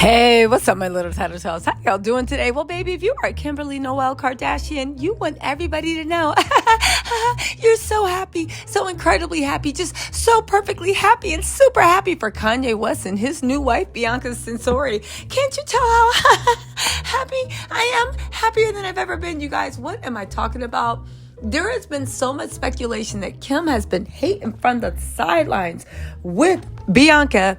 Hey, what's up, my little TisaTellss? How y'all doing today? Well, baby, if you are Kimberly Noel Kardashian, you want everybody to know you're so happy, so incredibly happy, just so perfectly happy and super happy for Kanye West and his new wife, Bianca Sensori. Can't you tell how happy I am? Happier than I've ever been, you guys. What am I talking about? There has been so much speculation that Kim has been hating from the sidelines with Bianca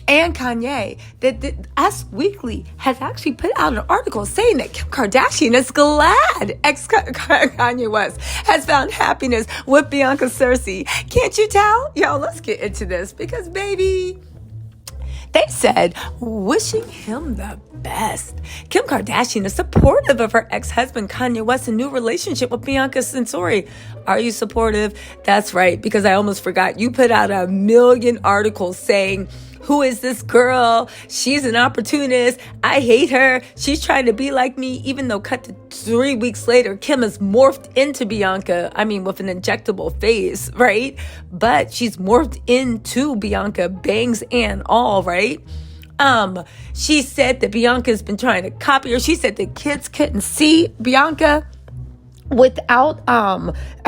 and Kanye, that Us Weekly has actually put out an article saying that Kim Kardashian is glad ex-Kanye West has found happiness with Bianca Cersei. Can't you tell? Yo, let's get into this because, baby, they said, wishing him the best. Kim Kardashian is supportive of her ex-husband Kanye West's new relationship with Bianca Sensori. Are you supportive? That's right, because I almost forgot. You put out 1,000,000 articles saying, who is this girl? She's an opportunist. I hate her. She's trying to be like me, even though cut to 3 weeks later, Kim has morphed into Bianca. I mean, with an injectable face, right? But she's morphed into Bianca, bangs and all, right? She said that Bianca's been trying to copy her. She said the kids couldn't see Bianca without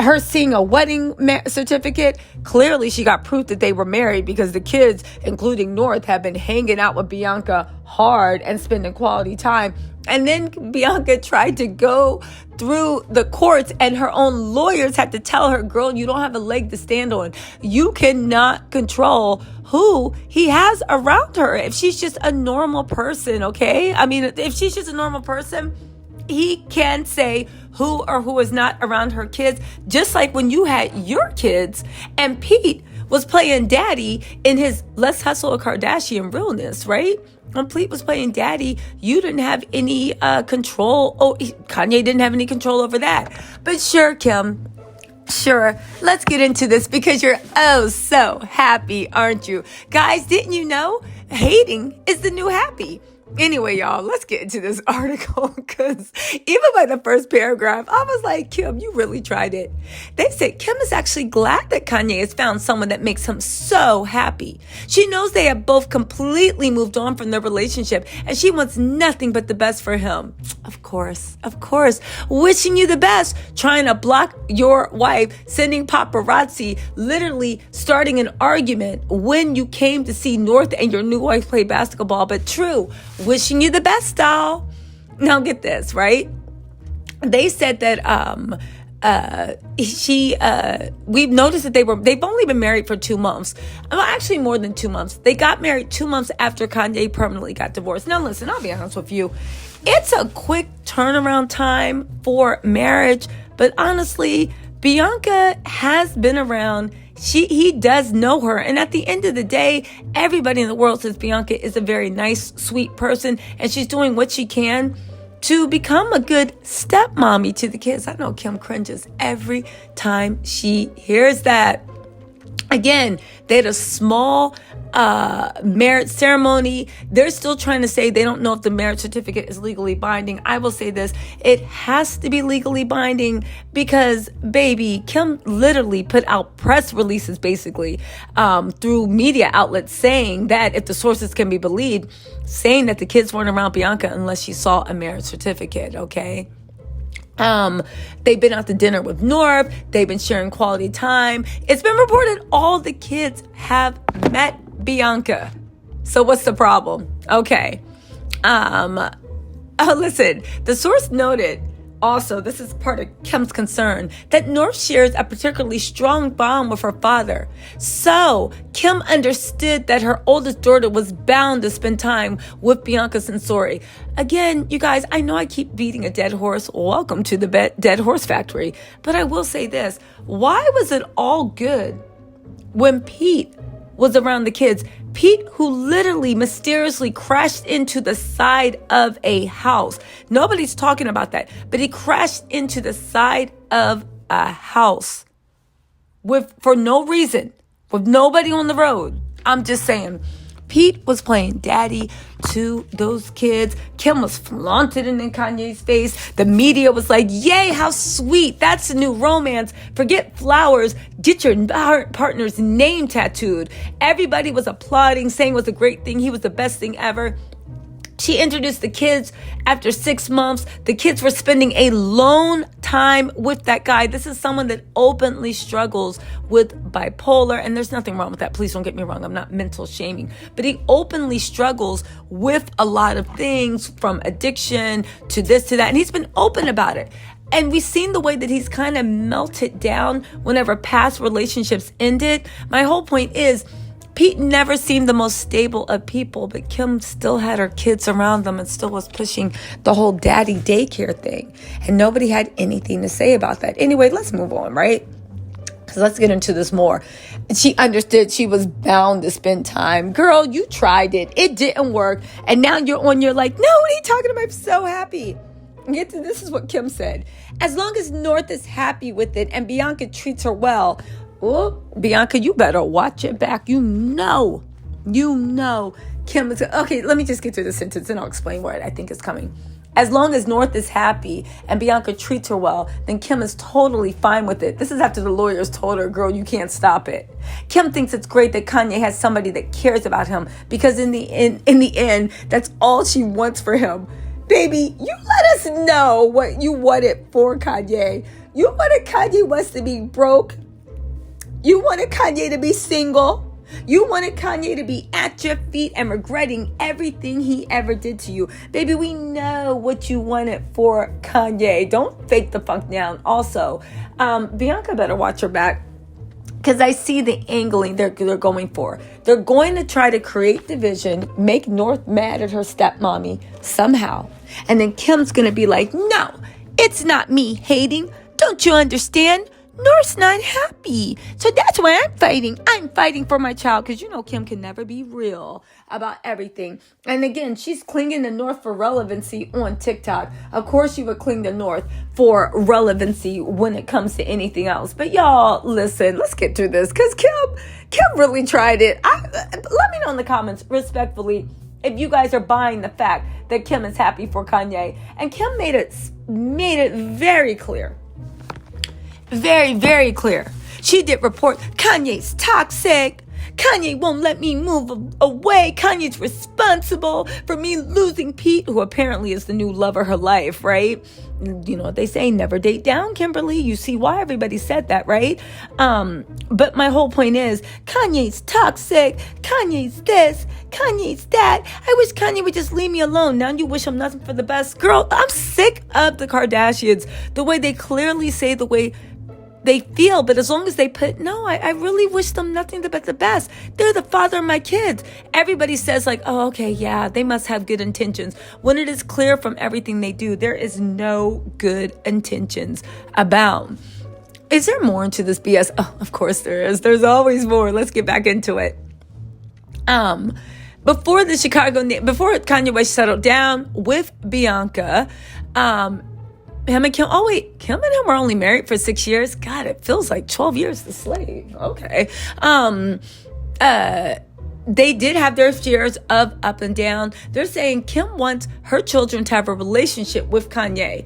her seeing a wedding certificate. Clearly she got proof that they were married because the kids, including North, have been hanging out with Bianca hard and spending quality time. And then Bianca tried to go through the courts and her own lawyers had to tell her, girl, you don't have a leg to stand on. You cannot control who he has around her if she's just a normal person, okay? I mean, if she's just a normal person, he can say who or who is not around her kids, just like when you had your kids and Pete was playing daddy in his Let's Hustle a Kardashian realness, right? When Pete was playing daddy, you didn't have any control. Oh, Kanye didn't have any control over that. But sure, Kim, sure, let's get into this because you're oh so happy, aren't you? Guys, didn't you know hating is the new happy? Anyway, y'all, let's get into this article because even by the first paragraph, I was like, Kim, you really tried it. They said Kim is actually glad that Kanye has found someone that makes him so happy. She knows they have both completely moved on from their relationship and she wants nothing but the best for him. Of course, wishing you the best, trying to block your wife, sending paparazzi, literally starting an argument when you came to see North and your new wife play basketball, but true. Wishing you the best, doll. Now get this, right? They said that we've noticed that they've only been married for 2 months. Well, actually more than 2 months. They got married 2 months after Kanye permanently got divorced. Now listen, I'll be honest with you. It's a quick turnaround time for marriage, but honestly, Bianca has been around. He does know her. And at the end of the day, everybody in the world says Bianca is a very nice, sweet person. And she's doing what she can to become a good stepmommy to the kids. I know Kim cringes every time she hears that. Again, they had a small marriage ceremony. They're still trying to say they don't know if the marriage certificate is legally binding. I will say this. It has to be legally binding because, baby, Kim literally put out press releases basically through media outlets saying that, if the sources can be believed, saying that the kids weren't around Bianca unless she saw a marriage certificate, okay? They've been out to dinner with North. They've been sharing quality time. It's been reported all the kids have met Bianca. So what's the problem? Okay. Listen, the source noted also, this is part of Kim's concern, that North shares a particularly strong bond with her father. So Kim understood that her oldest daughter was bound to spend time with Bianca Sensori. Again, you guys, I know I keep beating a dead horse. Welcome to the dead horse factory. But I will say this. Why was it all good when Pete was around the kids? Pete, who literally mysteriously crashed into the side of a house. Nobody's talking about that, but he crashed into the side of a house for no reason, with nobody on the road. I'm just saying. Pete was playing daddy to those kids. Kim was flaunted in Kanye's face. The media was like, yay, how sweet. That's a new romance. Forget flowers. Get your partner's name tattooed. Everybody was applauding, saying it was a great thing. He was the best thing ever. She introduced the kids after 6 months. The kids were spending alone time with that guy. This is someone that openly struggles with bipolar, and there's nothing wrong with that. Please don't get me wrong. I'm not mental shaming, but he openly struggles with a lot of things, from addiction to this to that, and he's been open about it. And we've seen the way that he's kind of melted down whenever past relationships ended. My whole point is, Pete never seemed the most stable of people, but Kim still had her kids around them and still was pushing the whole daddy daycare thing. And nobody had anything to say about that. Anyway, let's move on, right? Because let's get into this more. She understood she was bound to spend time. Girl, you tried it. It didn't work. And now you're like, no, what are you talking about? I'm so happy. This is what Kim said. As long as North is happy with it and Bianca treats her well, oh, Bianca, you better watch it back. You know, Kim is, okay, let me just get to the sentence and I'll explain where I think is coming. As long as North is happy and Bianca treats her well, then Kim is totally fine with it. This is after the lawyers told her, girl, you can't stop it. Kim thinks it's great that Kanye has somebody that cares about him, because in the end, that's all she wants for him. Baby, you let us know what you wanted for Kanye. You wanted Kanye West to be broke. You wanted Kanye to be single. You wanted Kanye to be at your feet and regretting everything he ever did to you. Baby, we know what you wanted for Kanye. Don't fake the funk now. Also, Bianca better watch her back, because I see the angling they're going for. They're going to try to create division, make North mad at her stepmommy somehow. And then Kim's going to be like, no, it's not me hating. Don't you understand? North's not happy. So that's why I'm fighting. I'm fighting for my child, because Kim can never be real about everything. And again, she's clinging to North for relevancy on TikTok. Of course she would cling to North for relevancy when it comes to anything else. But y'all, listen, let's get through this, because Kim really tried it. Let me know in the comments, respectfully, if you guys are buying the fact that Kim is happy for Kanye. And Kim made it very clear. Very, very clear. She did report, Kanye's toxic. Kanye won't let me move away. Kanye's responsible for me losing Pete, who apparently is the new love of her life, right? You know what they say, never date down, Kimberly. You see why everybody said that, right? But my whole point is, Kanye's toxic. Kanye's this. Kanye's that. I wish Kanye would just leave me alone. Now you wish him nothing for the best. Girl, I'm sick of the Kardashians. The way they clearly say the way they feel, but as long as they put, no, I really wish them nothing but the best. They're the father of my kids. Everybody says like, oh, okay, yeah, they must have good intentions. When it is clear from everything they do, there is no good intentions about. Is there more into this BS? Oh, of course there is. There's always more. Let's get back into it. Before Kanye West settled down with Bianca, him and Kim, Kim and him were only married for 6 years. God, it feels like 12 years to slave. Okay. They did have their shares of up and down. They're saying Kim wants her children to have a relationship with Kanye.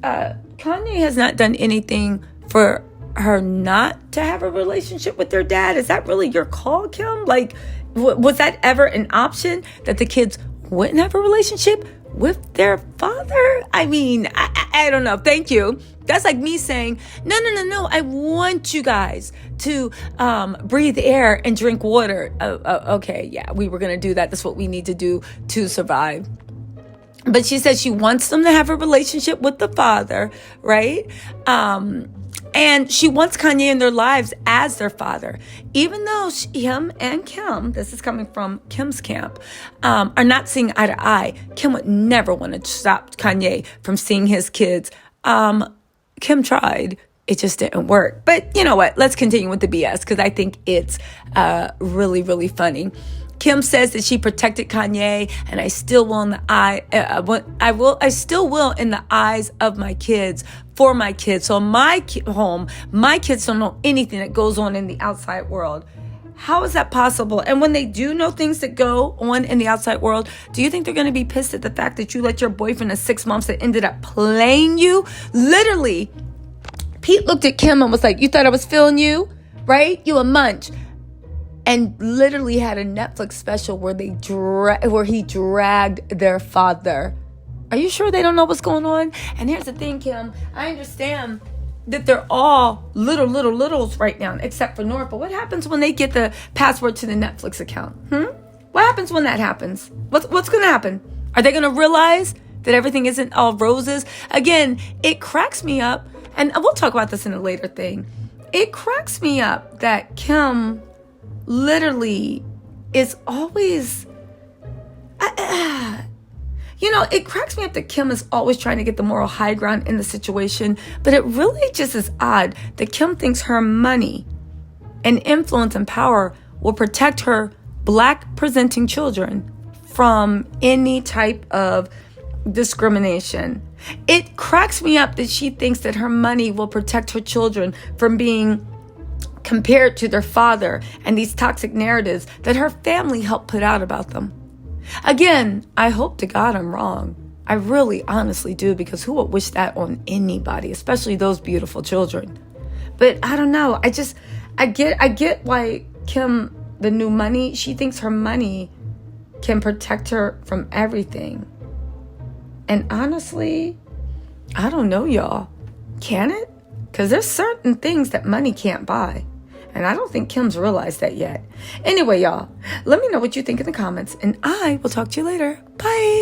Kanye has not done anything for her not to have a relationship with their dad. Is that really your call, Kim? Like, was that ever an option, that the kids wouldn't have a relationship with their father? I mean, I don't know. Thank you. That's like me saying, no. I want you guys to breathe air and drink water. Okay, yeah, we were going to do that. That's what we need to do to survive. But she says she wants them to have a relationship with the father, right? And she wants Kanye in their lives as their father. Even though him and Kim, this is coming from Kim's camp, are not seeing eye to eye. Kim would never want to stop Kanye from seeing his kids. Kim tried. It just didn't work. But you know what? Let's continue with the BS, because I think it's really, really funny. Kim says that she protected Kanye, and I still will in the I still will in the eyes of my kids, for my kids. So my home, my kids don't know anything that goes on in the outside world. How is that possible? And when they do know things that go on in the outside world, do you think they're going to be pissed at the fact that you let your boyfriend of 6 months that ended up playing you? Literally, Pete looked at Kim and was like, you thought I was feeling you, right? You a munch. and literally had a Netflix special where where he dragged their father. Are you sure they don't know what's going on? And here's the thing, Kim. I understand that they're all littles right now, except for North. But what happens when they get the password to the Netflix account? What happens when that happens? What's going to happen? Are they going to realize that everything isn't all roses? Again, it cracks me up, and we'll talk about this in a later thing. It cracks me up that Kim literally is always, it cracks me up that Kim is always trying to get the moral high ground in the situation, but it really just is odd that Kim thinks her money and influence and power will protect her Black presenting children from any type of discrimination. It cracks me up that she thinks that her money will protect her children from being compared to their father and these toxic narratives that her family helped put out about them. Again, I hope to God I'm wrong. I really honestly do, because who would wish that on anybody, especially those beautiful children? But I don't know. I get why Kim, the new money, she thinks her money can protect her from everything. And honestly, I don't know, y'all. Can it? Because there's certain things that money can't buy. And I don't think Kim's realized that yet. Anyway, y'all, let me know what you think in the comments. And I will talk to you later. Bye.